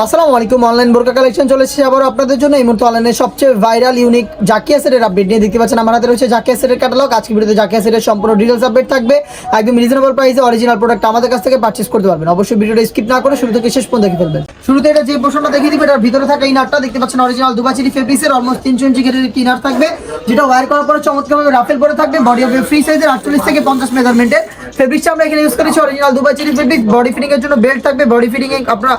আসসালামু আলাইকুম। অনলাইন বোরকা কালেকশন চলে এসেছে আবার আপনাদের জন্য। এই মুহূর্তে অনলাইনে সবচেয়ে ভাইরাল ইউনিক জাকিয়া সেটের আপডেট নিয়ে দেখতে পাচ্ছেন আমার হাতে রয়েছে জাকিয়া সেটের ক্যাটালগ। আজকে ভিডিওতে জাকিয়া সেটের সম্পূর্ণ ডিটেইলস আপডেট থাকবে। একদম রিজনেবল প্রাইসে অরিজিনাল প্রোডাক্ট আমাদের কাছ থেকে পারচেজ করতে পারবেন। অবশ্যই ভিডিওটা স্কিপ না করে শুরু থেকে শেষ পর্যন্ত দেখে ফেলবেন। শুরুতে এটা যে পোর্শনটা দেখিয়ে দিবে, এটার ভিতরে থাকা ইনারটা দেখতে পাচ্ছেন অরিজিনাল দুবাচিরি ফেব্রিক্সের অলমোস্ট 3 ইঞ্চি ঘেরের একটি ইনার থাকবে, যেটা ওয়্যার করার পরে চমৎকারভাবে রাফেল পরে থাকবে। বডি হবে ফ্রি সাইজের 48 থেকে 50 মেজারমেন্টের ফেব্রিক্সটা আমরা এখানে ইউজ করেছি অরিজিনাল দুবাচিরি ফেব্রিক্স। বডি ফিটিং এর জন্য বেল্ট থাকবে, বডি ফিটিং এ আপনারা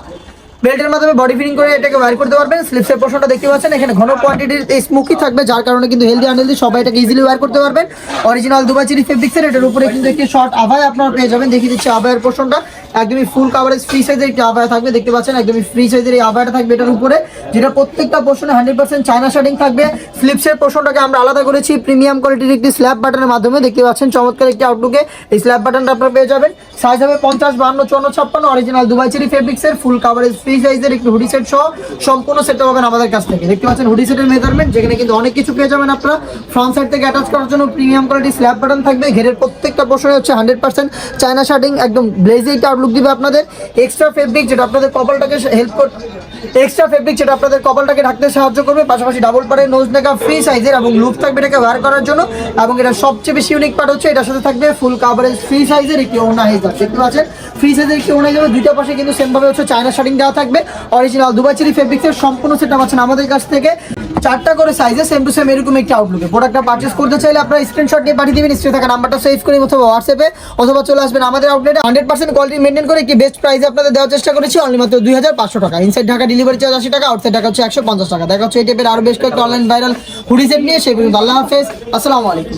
বেল্টের মাধ্যমে বডি ফিটিং করে এটাকে ওয়্যার করতে পারবেন। স্লিপসের পোর্শনটা দেখতে পাচ্ছেন এখানে ঘন কোয়ান্টিটির স্মোকি থাকবে, যার কারণে কিন্তু হেলদি আনহেলদি সবাই এটাকে ইজিলি ওয়্যার করতে পারবেন। অরিজিনাল দুবাচিরি ফেব্রিক্সের এটার উপরে কিন্তু একটি শর্ট আভায়া আপনারা পেয়ে যাবেন। দেখিয়ে দিচ্ছি আভায়ার পোর্শনটা একদমই ফুল কাভারেজ ফ্রি সাইজের একটি আভায়া থাকবে। দেখতে পাচ্ছেন একদমই ফ্রি সাইজের এই আভায়াটা থাকবে এটার উপরে, যেটা প্রত্যেকটা পোর্শনে 100% চায়না শার্টিং থাকবে। স্লিপসের পোর্শনটাকে আমরা আলাদা করেছি প্রিমিয়াম কোয়ালিটির একটি স্ল্যাব বাটনের মাধ্যমে। দেখতে পাচ্ছেন চমৎকার একটি আউটলুকে এই স্ল্যাব বাটনটা আপনারা পেয়ে যাবেন। সাইজ হবে 50, 52, 54, 56। অরিজিনাল দুবাচিরি ফেব্রিক্সের ফুল কাভারেজ ফ্রি সাইজের একটি হুডি সেট সহ সম্পূর্ণ সেটটা পাবেন আমাদের কাছ থেকে। দেখতে পাচ্ছেন হুডি সেটের মেজারমেন্ট, যেখানে কিন্তু অনেক কিছু পেয়ে যাবেন আপনারা। ফ্রন্ট সাইড থেকে অ্যাটাচ করার জন্য প্রিমিয়াম কোয়ালিটি স্ল্যাব বাটন থাকবে। ঘেরের প্রত্যেকটা পোর্শনে হচ্ছে 100% চায়না শার্টিং, একদম গ্লেজি একটা আউটলুক দিবে আপনাদের। এক্সট্রা ফেব্রিক যেটা আপনাদের কপালটাকে হেল্প করবে, এক্সট্রা ফেব্রিক যেটা আপনাদের কপালটাকে ঢাকতে সাহায্য করবে। পাশাপাশি ডাবল পাড়ের নোজ নেকা ফ্রি সাইজের এবং লুপ থাকবে এটাকে ওয়্যার করার জন্য। এবং এটা সবচেয়ে বেশি ইউনিক পার্ট হচ্ছে এটার সাথে থাকবে ফুল কাভারেজ ফ্রি সাইজের একটি ওড়না হিজাব। দেখতে পাচ্ছেন ফ্রি সাইজের একটি ওড়না হিজাবে দুইটা পাশে কিন্তু সেম ভাবে হচ্ছে চায়না শার্টিং দেওয়া থাকবে। অরিজিনাল দুবাচিরি ফেব্রিক্সের সম্পূর্ণ সেটটা পাচ্ছেন আমাদের কাছ থেকে 4টা করে সাইজে সেম টু সেম এরকম একটি আউটলুকে। প্রোডাক্টটা পারচেজ করতে চাইলে আপনারা স্ক্রিনশট নিয়ে পাঠিয়ে দিবেন, স্ক্রিনে থাকা নাম্বারটা সেভ করে অথবা হোয়াটসঅ্যাপে অথবা চলে আসবেন আমাদের আউটলেটে। 100% কোয়ালিটি মেনটেন করে একটি বেস্ট প্রাইসে আপনাদের দেওয়ার চেষ্টা করেছি, অনলি মাত্র 2500 টাকা। ইনসাইড ঢাকা ডেলিভারি চার্জ 80 টাকা, আউটসাইড ঢাকা হচ্ছে 150 টাকা। দেখা হচ্ছে এই টাইপের আরো বেশ কয়েকটা অনলাইন ভাইরাল হুডি সেট নিয়ে। সেই পর্যন্ত আল্লাহ হাফেজ, আসসালামু আলাইকুম।